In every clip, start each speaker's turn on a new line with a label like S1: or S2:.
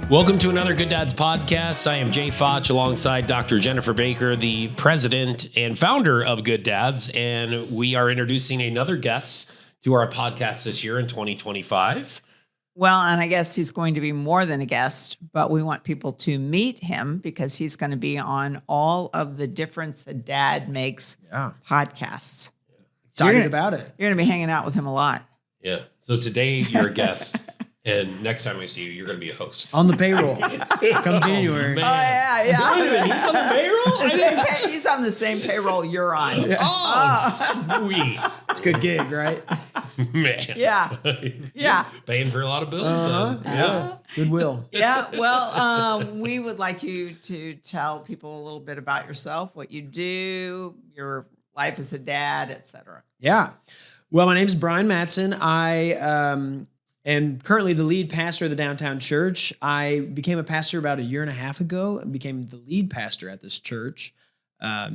S1: Welcome to another Good Dads podcast. I am Jay Fotsch alongside Dr. Jennifer Baker, the president and founder of Good Dads. And we are introducing another guest to our podcast this year in 2025.
S2: Well, and I guess he's going to be more than a guest, but we want people to meet him because he's going to be on all of the Difference a Dad Makes podcasts.
S3: Excited about it.
S2: You're going to be hanging out with him a lot.
S1: Yeah. So today you're a guest. And next time I see you, you're going to be a host.
S3: On the payroll. Come January.
S2: Oh, yeah.
S1: Wait a minute, he's on the payroll?
S2: He's on the same payroll you're on.
S3: Yeah.
S1: Oh, sweet.
S3: It's a good gig, right?
S1: Man.
S2: Yeah. Yeah.
S1: Paying for a lot of bills, then.
S3: Yeah. Goodwill.
S2: Yeah. Well, we would like you to tell people a little bit about yourself, what you do, your life as a dad, etc.
S3: Yeah. Well, my name is Brian Mattson. I am currently the lead pastor of the downtown church. I became a pastor about a year and a half ago and became the lead pastor at this church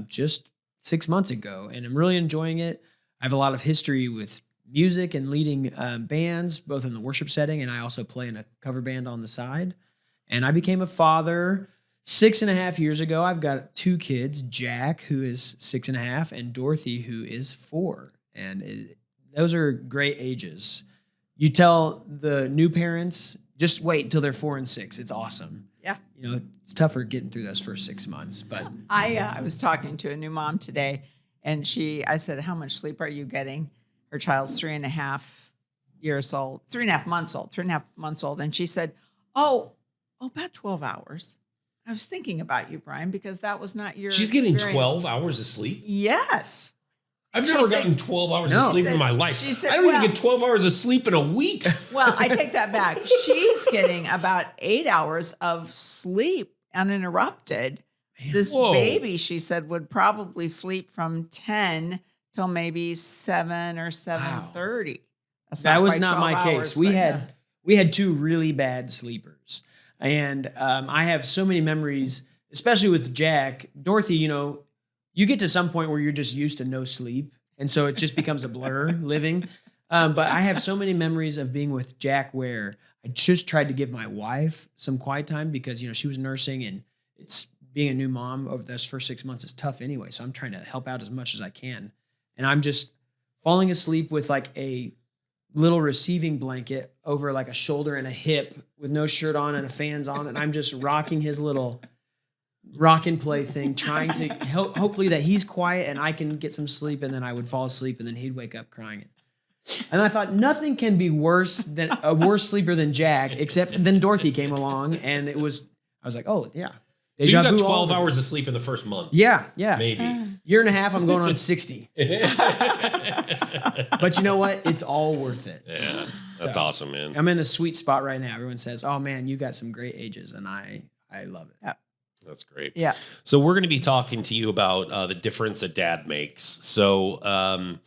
S3: just 6 months ago. And I'm really enjoying it. I have a lot of history with music and leading bands, both in the worship setting, and I also play in a cover band on the side. And I became a father 6.5 years ago. I've got 2 kids, Jack, who is 6.5, and Dorothy, who is 4. And those are great ages. You tell the new parents, just wait until they're 4 and 6. It's awesome.
S2: Yeah.
S3: You know, it's tougher getting through those first 6 months, but
S2: I was talking to a new mom today, and I said, how much sleep are you getting? Her child's 3.5 years old, 3.5 months old. And she said, oh, about 12 hours. I was thinking about you, Brian, because that was not your
S1: She's getting
S2: experience.
S1: 12 hours of sleep?
S2: Yes.
S1: I've never gotten 12 hours of sleep in my life.
S2: She said,
S1: I don't even get 12 hours of sleep in a week.
S2: Well, I take that back. She's getting about 8 hours of sleep uninterrupted. Man. This baby, she said, would probably sleep from 10 till maybe 7 or 7:30.
S3: That was not my case.
S2: Hours,
S3: we had 2 really bad sleepers. And I have so many memories, especially with Jack. Dorothy, you know, you get to some point where you're just used to no sleep. And so it just becomes a blur living. But I have so many memories of being with Jack where I just tried to give my wife some quiet time because, you know, she was nursing and it's being a new mom over those first 6 months is tough anyway. So I'm trying to help out as much as I can. And I'm just falling asleep with like a little receiving blanket over like a shoulder and a hip with no shirt on and a fan's on. And I'm just rocking his little rock and play thing, trying to hopefully that he's quiet and I can get some sleep, and then I would fall asleep and then he'd wake up crying. And I thought nothing can be worse than a worse sleeper than Jack, except then Dorothy came along and I was like, oh yeah.
S1: So you got 12 hours of sleep in the first month.
S3: Yeah.
S1: Maybe.
S3: Year and a half, I'm going on 60. But you know what? It's all worth it.
S1: Yeah, that's awesome, man.
S3: I'm in a sweet spot right now. Everyone says, oh man, you got some great ages, and I love it.
S2: Yeah.
S1: That's great.
S2: Yeah.
S1: So we're going to be talking to you about the difference a dad makes. So how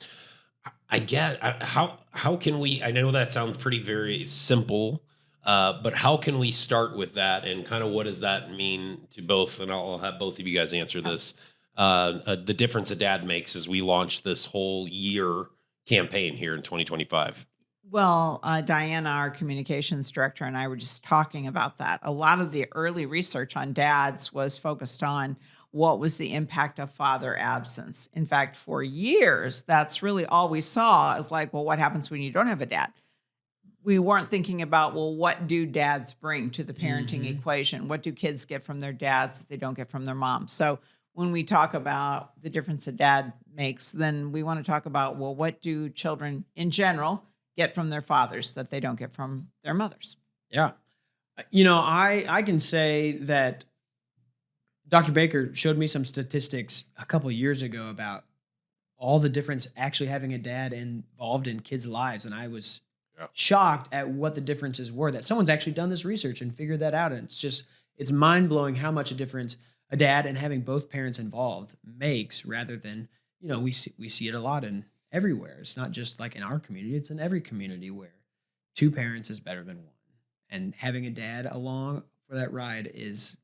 S1: can we, I know that sounds pretty very simple, but how can we start with that, and kind of what does that mean to both? And I'll have both of you guys answer this. The difference a dad makes as we launch this whole year campaign here in 2025.
S2: Well, Diana, our communications director, and I were just talking about that. A lot of the early research on dads was focused on what was the impact of father absence. In fact, for years, that's really all we saw is like, well, what happens when you don't have a dad? We weren't thinking about, well, what do dads bring to the parenting equation? What do kids get from their dads that they don't get from their moms? So when we talk about the difference a dad makes, then we want to talk about, well, what do children in general get from their fathers that they don't get from their mothers?
S3: Yeah. You know, I can say that Dr. Baker showed me some statistics a couple of years ago about all the difference actually having a dad involved in kids' lives. And I was shocked at what the differences were, that someone's actually done this research and figured that out. And it's mind-blowing how much a difference a dad and having both parents involved makes, rather than, you know, we see it a lot in everywhere. It's not just like in our community, it's in every community where 2 parents is better than 1. And having a dad along for that ride is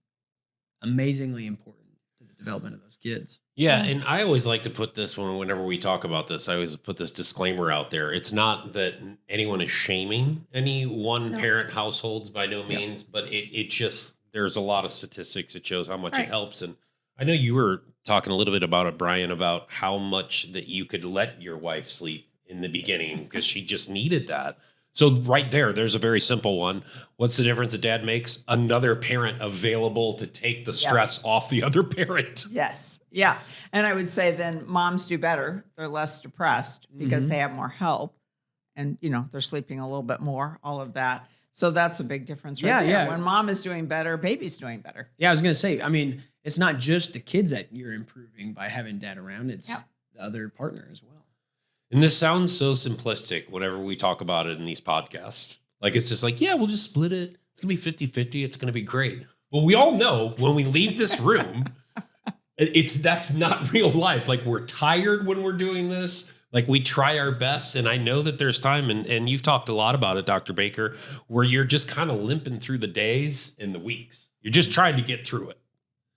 S3: amazingly important to the development of those kids.
S1: Yeah, and I always like to put this whenever we talk about this, I always put this disclaimer out there. It's not that anyone is shaming any one parent households by no means, but it just there's a lot of statistics that shows how much it helps. And I know you were talking a little bit about it, Brian, about how much that you could let your wife sleep in the beginning because she just needed that. So right there's a very simple one. What's the difference a dad makes? Another parent available to take the stress off the other parent.
S2: Yes. Yeah. And I would say then moms do better. They're less depressed because they have more help and, they're sleeping a little bit more, all of that. So that's a big difference right there.
S3: Yeah.
S2: When mom is doing better, baby's doing better.
S3: Yeah, I was going to say, I mean, it's not just the kids that you're improving by having dad around. It's the other partner as well.
S1: And this sounds so simplistic whenever we talk about it in these podcasts. Like, it's just like, yeah, we'll just split it. It's going to be 50-50. It's going to be great. But we all know when we leave this room, that's not real life. Like, we're tired when we're doing this. Like, we try our best. And I know that there's time, and you've talked a lot about it, Dr. Baker, where you're just kind of limping through the days and the weeks. You're just trying to get through it.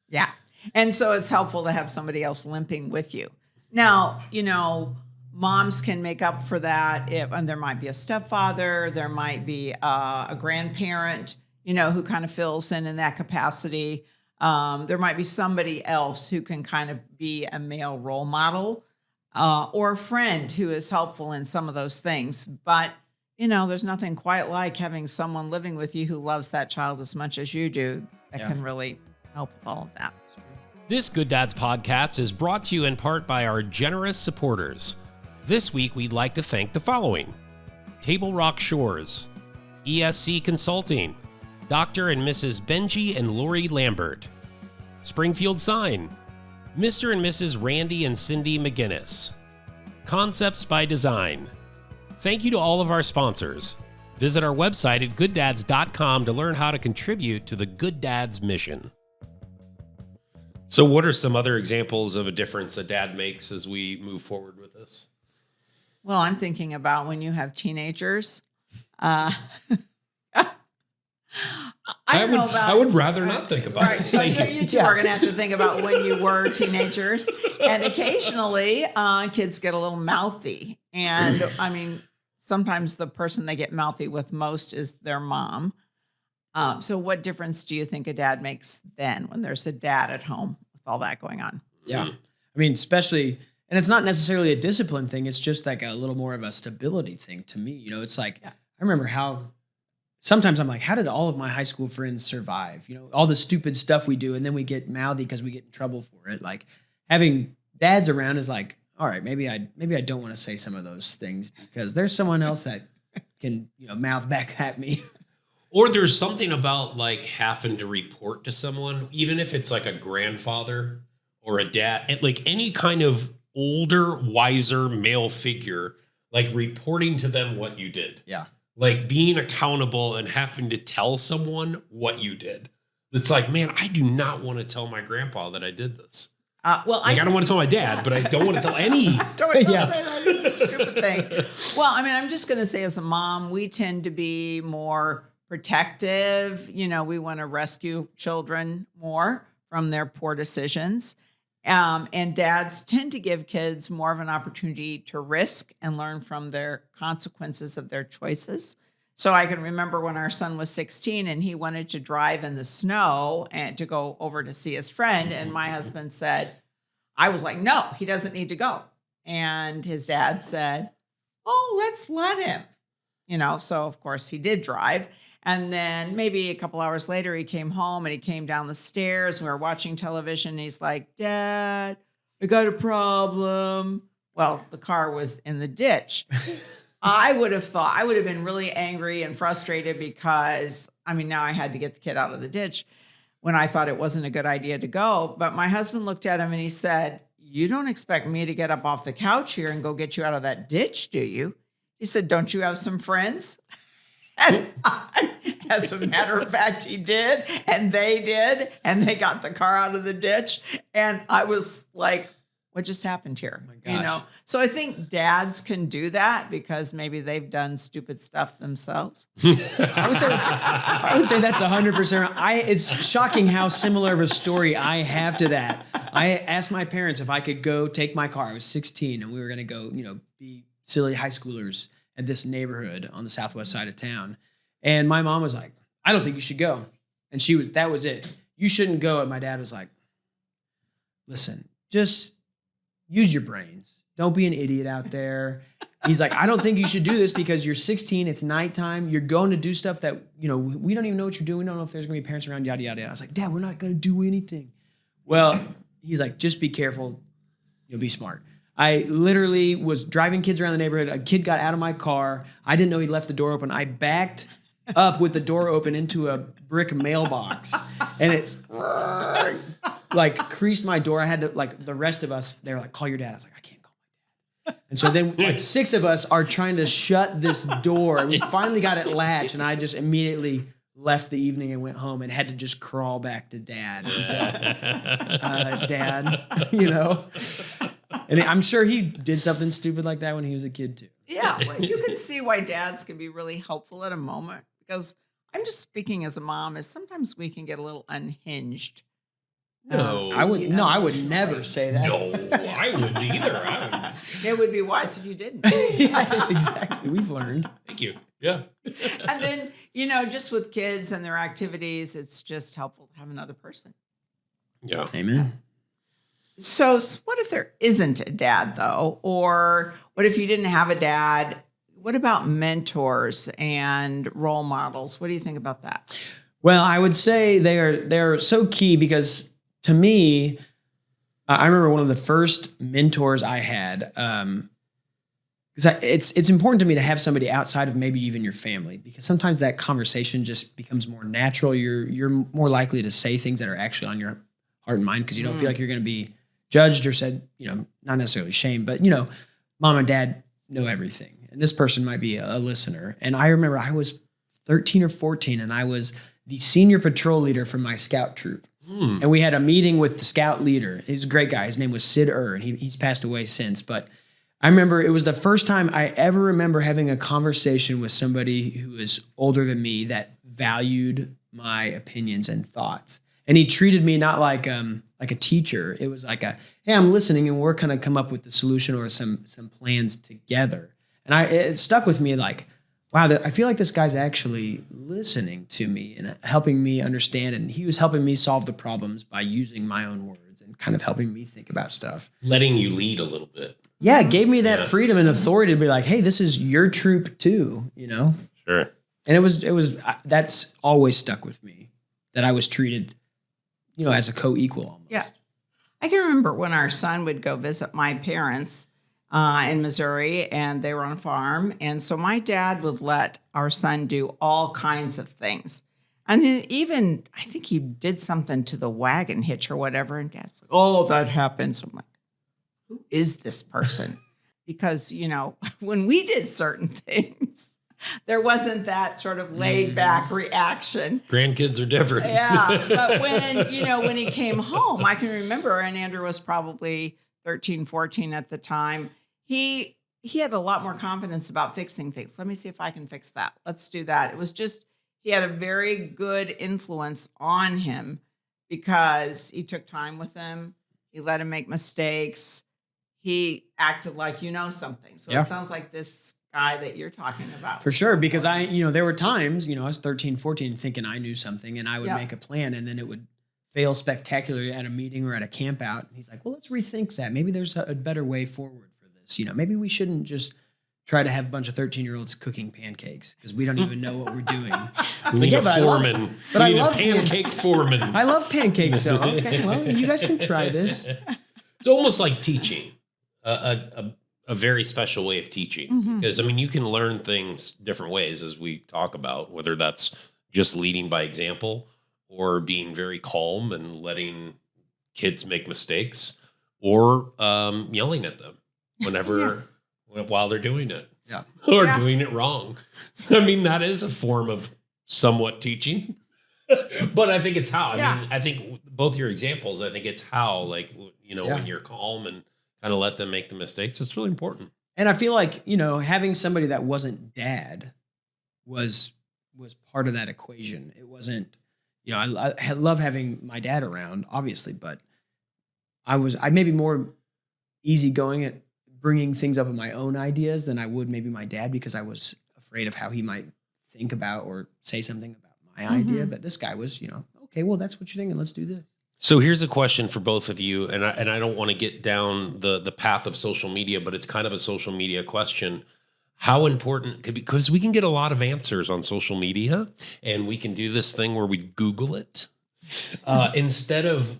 S2: Yeah. And so it's helpful to have somebody else limping with you. Now, moms can make up for that and there might be a stepfather, there might be a grandparent, who kind of fills in that capacity. There might be somebody else who can kind of be a male role model or a friend who is helpful in some of those things. But, there's nothing quite like having someone living with you who loves that child as much as you do that can really help with all of that.
S1: This Good Dads podcast is brought to you in part by our generous supporters. This week, we'd like to thank the following: Table Rock Shores, ESC Consulting, Dr. and Mrs. Benji and Lori Lambert, Springfield Sign, Mr. and Mrs. Randy and Cindy McGinnis, Concepts by Design. Thank you to all of our sponsors. Visit our website at gooddads.com to learn how to contribute to the Good Dads mission. So what are some other examples of a difference a dad makes as we move forward with this?
S2: Well, I'm thinking about when you have teenagers. I
S1: would rather not think about it.
S2: So you two are going to have to think about when you were teenagers. And occasionally, kids get a little mouthy. And I mean, sometimes the person they get mouthy with most is their mom. So what difference do you think a dad makes then when there's a dad at home with all that going on?
S3: Yeah. I mean, especially... And it's not necessarily a discipline thing. It's just like a little more of a stability thing to me. It's like, I remember how sometimes I'm like, how did all of my high school friends survive? All the stupid stuff we do. And then we get mouthy because we get in trouble for it. Like having dads around is like, all right, maybe I don't want to say some of those things because there's someone else that can, mouth back at me.
S1: Or there's something about like having to report to someone, even if it's like a grandfather or a dad, like any kind of older, wiser male figure, like reporting to them what you did.
S3: Yeah.
S1: Like being accountable and having to tell someone what you did. It's like, man, I do not want to tell my grandpa that I did this. I don't want to tell my dad, but I don't want to tell any.
S2: Stupid thing. Well, I mean, I'm just going to say as a mom, we tend to be more protective. We want to rescue children more from their poor decisions. And dads tend to give kids more of an opportunity to risk and learn from their consequences of their choices. So I can remember when our son was 16 and he wanted to drive in the snow and to go over to see his friend. And my husband said, I was like, no, he doesn't need to go. And his dad said, oh, let's let him. So of course he did drive. And then maybe a couple hours later, he came home and he came down the stairs. We were watching television. And he's like, Dad, I got a problem. Well, the car was in the ditch. I would have been really angry and frustrated because, now I had to get the kid out of the ditch when I thought it wasn't a good idea to go. But my husband looked at him and he said, you don't expect me to get up off the couch here and go get you out of that ditch, do you? He said, don't you have some friends? And as a matter of fact, he did, and they got the car out of the ditch. And I was like, what just happened here?
S3: Oh my gosh.
S2: So I think dads can do that because maybe they've done stupid stuff themselves.
S3: I would say that's 100%. It's shocking how similar of a story I have to that. I asked my parents if I could go take my car. I was 16 and we were going to go, be silly high schoolers at this neighborhood on the southwest side of town. And my mom was like, I don't think you should go. And that was it. You shouldn't go. And my dad was like, listen, just use your brains. Don't be an idiot out there. He's like, I don't think you should do this because you're 16. It's nighttime. You're going to do stuff that, we don't even know what you're doing. We don't know if there's going to be parents around, yada, yada, yada. I was like, Dad, we're not going to do anything. Well, he's like, just be careful. Be smart. I literally was driving kids around the neighborhood. A kid got out of my car. I didn't know he left the door open. I backed up with the door open into a brick mailbox. And it creased my door. I had to, the rest of us, they were like, call your dad. I was like, I can't call my dad. And so then 6 of us are trying to shut this door. And we finally got it latched. And I just immediately left the evening and went home and had to just crawl back to Dad. Dad, And I'm sure he did something stupid like that when he was a kid too.
S2: Yeah, well, you can see why dads can be really helpful at a moment, because I'm just speaking as a mom, is sometimes we can get a little unhinged.
S1: No,
S3: I would never say that.
S1: No, I wouldn't either.
S2: It would be wise if you didn't.
S3: Yeah, that's exactly. We've learned.
S1: Thank you. Yeah.
S2: And then, just with kids and their activities, it's just helpful to have another person.
S1: Yeah.
S3: Amen.
S2: So what if there isn't a dad, though? Or what if you didn't have a dad? What about mentors and role models? What do you think about that?
S3: Well, I would say they're so key because to me, I remember one of the first mentors I had, because it's important to me to have somebody outside of maybe even your family, because sometimes that conversation just becomes more natural. You're more likely to say things that are actually on your heart and mind because you don't feel like you're going to be judged or said, not necessarily shamed, but, mom and dad know everything. And this person might be a listener. And I remember I was 13 or 14 and I was the senior patrol leader for my scout troop. And we had a meeting with the scout leader. He's a great guy. His name was Sid and he's passed away since. But I remember it was the first time I ever remember having a conversation with somebody who is older than me that valued my opinions and thoughts. And he treated me not like a teacher. It was like hey, I'm listening and we're going to come up with the solution or some plans together. And it stuck with me like, wow, I feel like this guy's actually listening to me and helping me understand. And he was helping me solve the problems by using my own words and kind of helping me think about stuff.
S1: Letting you lead a little bit.
S3: Yeah, it gave me that freedom and authority to be like, hey, this is your troop too,
S1: Sure.
S3: And it was that's always stuck with me, that I was treated as a co-equal almost.
S2: Yeah. I can remember when our son would go visit my parents in Missouri, and they were on a farm. And so my dad would let our son do all kinds of things. And even, I think he did something to the wagon hitch or whatever. And Dad's like, oh, that happens. I'm like, who is this person? Because, when we did certain things, there wasn't that sort of laid back reaction.
S1: Grandkids are different.
S2: Yeah. But when he came home, I can remember, and Andrew was probably 13, 14 at the time. He had a lot more confidence about fixing things. Let me see if I can fix that. Let's do that. It was just, he had a very good influence on him because he took time with him. He let him make mistakes. He acted like something. So It sounds like this guy that you're talking about.
S3: For sure, because there were times, I was 13, 14 thinking I knew something and I would make a plan and then it would fail spectacularly at a meeting or at a camp out. And he's like, well, let's rethink that. Maybe there's a better way forward for this. Maybe we shouldn't just try to have a bunch of 13-year-olds cooking pancakes because we don't even know what we're doing.
S1: We need a foreman. We need a pancake foreman.
S3: I love pancakes, though. Okay, well, you guys can try this.
S1: It's almost like teaching, a very special way of teaching. Because, you can learn things different ways as we talk about, whether that's just leading by example or being very calm and letting kids make mistakes or yelling at them while they're doing it.
S3: Yeah.
S1: Or doing it wrong. That is a form of somewhat teaching. But I think it's how. I think both your examples, I think it's how, when you're calm and kind of let them make the mistakes. It's really important.
S3: And I feel like, you know, having somebody that wasn't dad was part of that equation. It wasn't, you know, I love having my dad around, obviously, but I may be more easygoing at bringing things up of my own ideas than I would maybe my dad, because I was afraid of how he might think about or say something about my idea. But this guy was, you know, okay, well, that's what you're thinking. Let's do this.
S1: So here's a question for both of you, and I don't want to get down the path of social media, but it's kind of a social media question. How important, because we can get a lot of answers on social media, and we can do this thing where we Google it instead of,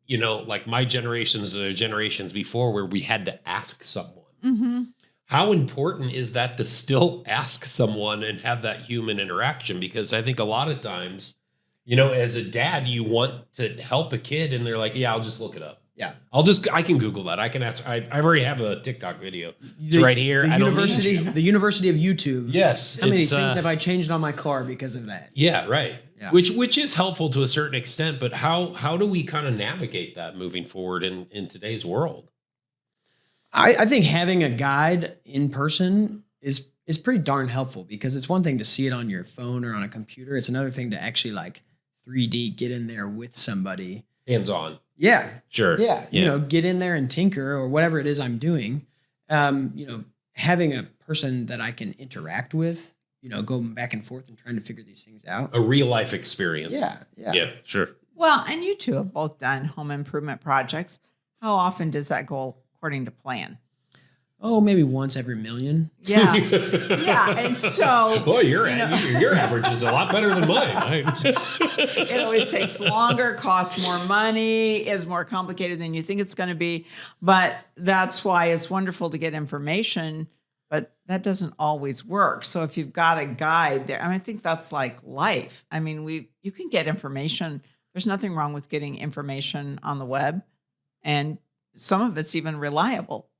S1: you know, like my generations or generations before, where we had to ask someone. How important is that to still ask someone and have that human interaction? Because I think a lot of times, you know, as a dad, you want to help a kid and they're like, yeah, I'll just look it up.
S3: Yeah.
S1: I can Google that. I can ask. I already have a TikTok video. It's right here.
S3: The University of YouTube.
S1: Yes.
S3: How many things have I changed on my car because of that?
S1: Yeah, right.
S3: Yeah.
S1: Which is helpful to a certain extent, but how do we kind of navigate that moving forward in today's world?
S3: I think having a guide in person is pretty darn helpful, because it's one thing to see it on your phone or on a computer. It's another thing to actually like 3D get in there with somebody.
S1: Hands on.
S3: Yeah.
S1: Sure.
S3: Yeah. You know, get in there and tinker or whatever it is I'm doing. You know, having a person that I can interact with, you know, going back and forth and trying to figure these things out.
S1: A real life experience.
S3: Yeah.
S1: Sure.
S2: Well, and you two have both done home improvement projects. How often does that go according to plan?
S3: Oh, maybe once every million.
S2: Yeah. Yeah. And so,
S1: boy, your average is a lot better than mine.
S2: It always takes longer, costs more money, is more complicated than you think it's going to be. But that's why it's wonderful to get information, but that doesn't always work. So if you've got a guide there, and I think that's like life. I mean, you can get information. There's nothing wrong with getting information on the web, and some of it's even reliable.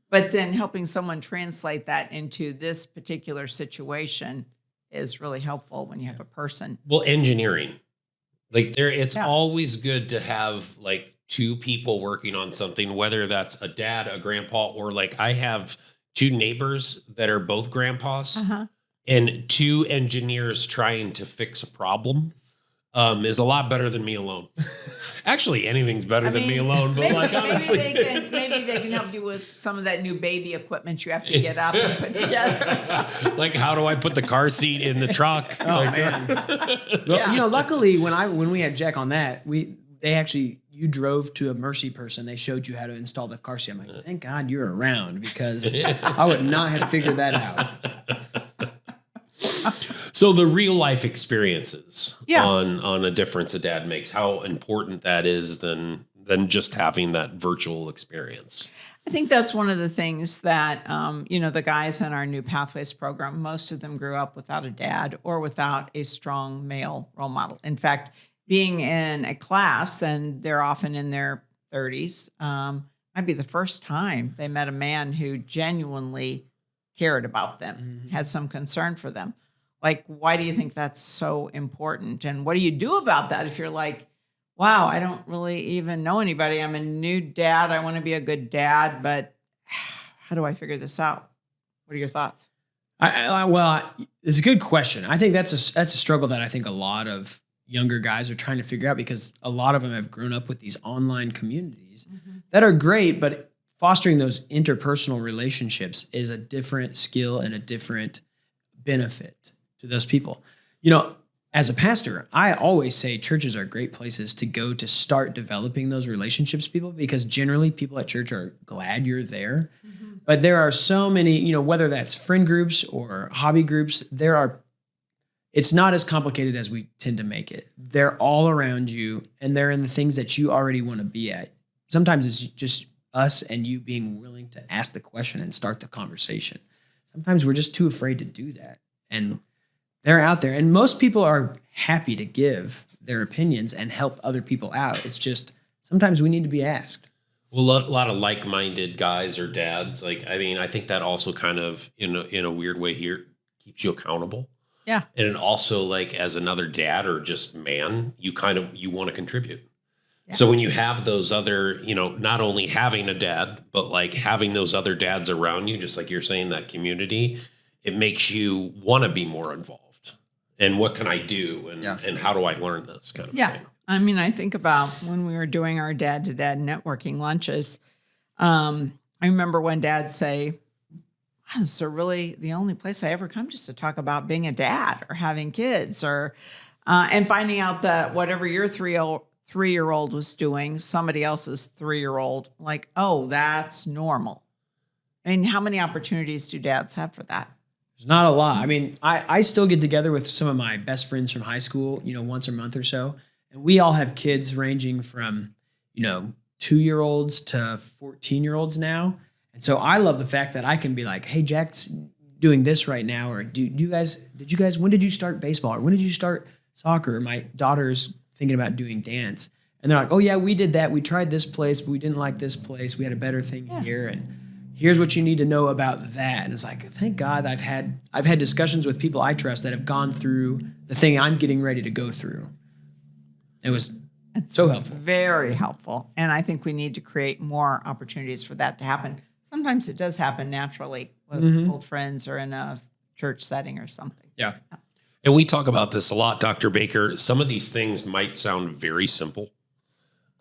S2: But then helping someone translate that into this particular situation is really helpful when you have a person.
S1: Well, engineering, like it's always good to have like two people working on something, whether that's a dad, a grandpa, or like I have two neighbors that are both grandpas, and two engineers trying to fix a problem is a lot better than me alone. Actually, anything's better than me alone. But like, honestly,
S2: maybe they can help you with some of that new baby equipment you have to get up and put together.
S1: Like, how do I put the car seat in the truck?
S3: Oh man! You know, luckily when we had Jack on that, you drove to a Mercy person. They showed you how to install the car seat. I'm like, thank God you're around, because I would not have figured that out.
S1: So the real life experiences on a difference a dad makes, how important that is than just having that virtual experience.
S2: I think that's one of the things that, you know, the guys in our New Pathways program, most of them grew up without a dad or without a strong male role model. In fact, being in a class, and they're often in their 30s, might be the first time they met a man who genuinely cared about them, had some concern for them. Like, why do you think that's so important? And what do you do about that if you're like, wow, I don't really even know anybody. I'm a new dad. I want to be a good dad, but how do I figure this out? What are your thoughts?
S3: Well, it's a good question. I think that's a struggle that I think a lot of younger guys are trying to figure out, because a lot of them have grown up with these online communities that are great, but fostering those interpersonal relationships is a different skill and a different benefit to those people. You know, as a pastor, I always say churches are great places to go to start developing those relationships with people, because generally people at church are glad you're there. But there are so many, you know, whether that's friend groups or hobby groups, it's not as complicated as we tend to make it. They're all around you, and they're in the things that you already want to be at. Sometimes it's just us and you being willing to ask the question and start the conversation. Sometimes we're just too afraid to do that. And they're out there, and most people are happy to give their opinions and help other people out. It's just sometimes we need to be asked.
S1: Well, a lot of like-minded guys or dads. Like, I mean, I think that also kind of, in a weird way here, keeps you accountable.
S2: Yeah.
S1: And it also, like, as another dad or just man, you want to contribute. So when you have those other, not only having a dad, but like having those other dads around you, just like you're saying, that community, it makes you want to be more involved. And what can I do? And how do I learn this kind of thing?
S2: I mean, I think about when we were doing our dad-to-dad networking lunches. I remember when dads say, wow, this is really the only place I ever come just to talk about being a dad or having kids, or and finding out that whatever your three-year-old was doing, somebody else's 3-year-old, like, oh, that's normal. And how many opportunities do dads have for that?
S3: There's not a lot. I mean, I still get together with some of my best friends from high school, once a month or so. And we all have kids ranging from, 2-year-olds to 14-year-olds now. And so I love the fact that I can be like, hey, Jack's doing this right now. Or did you guys, when did you start baseball? Or when did you start soccer? My daughter's thinking about doing dance. And they're like, oh yeah, we did that. We tried this place, but we didn't like this place. We had a better thing here. And here's what you need to know about that. And it's like, thank God I've had discussions with people I trust that have gone through the thing I'm getting ready to go through. It's so helpful.
S2: Very helpful. And I think we need to create more opportunities for that to happen. Sometimes it does happen naturally with old friends or in a church setting or something.
S3: Yeah.
S1: And we talk about this a lot, Dr. Baker. Some of these things might sound very simple.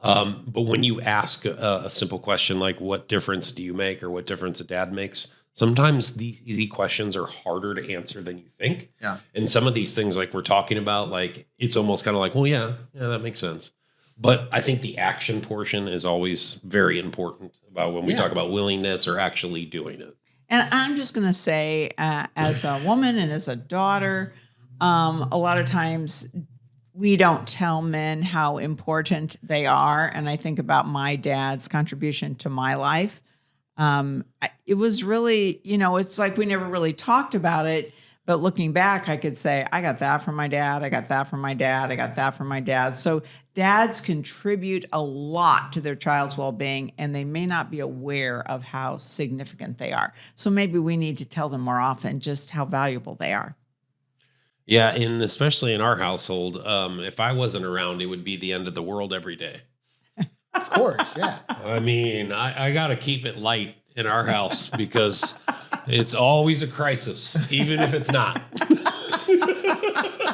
S1: But when you ask a simple question like, what difference do you make, or what difference a dad makes, sometimes these easy questions are harder to answer than you think.
S3: Yeah.
S1: And some of these things like we're talking about, like, it's almost kind of like, well, yeah, that makes sense. But I think the action portion is always very important about when we talk about willingness or actually doing it.
S2: And I'm just going to say, as a woman and as a daughter, a lot of times we don't tell men how important they are. And I think about my dad's contribution to my life. It was really, it's like we never really talked about it. But looking back, I could say, I got that from my dad. I got that from my dad. I got that from my dad. So dads contribute a lot to their child's well-being, and they may not be aware of how significant they are. So maybe we need to tell them more often just how valuable they are.
S1: Yeah, and especially in our household, if I wasn't around, it would be the end of the world every day.
S3: Of course, yeah.
S1: I mean, I got to keep it light in our house because it's always a crisis, even if it's not.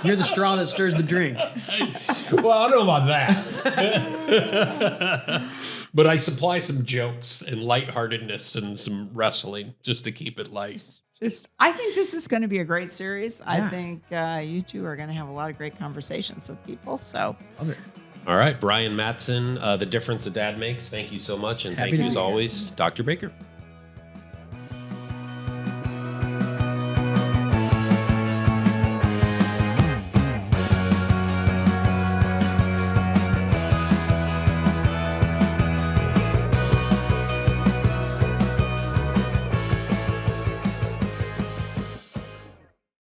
S3: You're the straw that stirs the drink.
S1: Well, I don't know about that. But I supply some jokes and lightheartedness and some wrestling just to keep it light.
S2: I think this is going to be a great series. Yeah. I think you two are going to have a lot of great conversations with people. So,
S1: all right, Brian Mattson, The Difference a Dad Makes. Thank you so much. And thank you as always, Dr. Baker.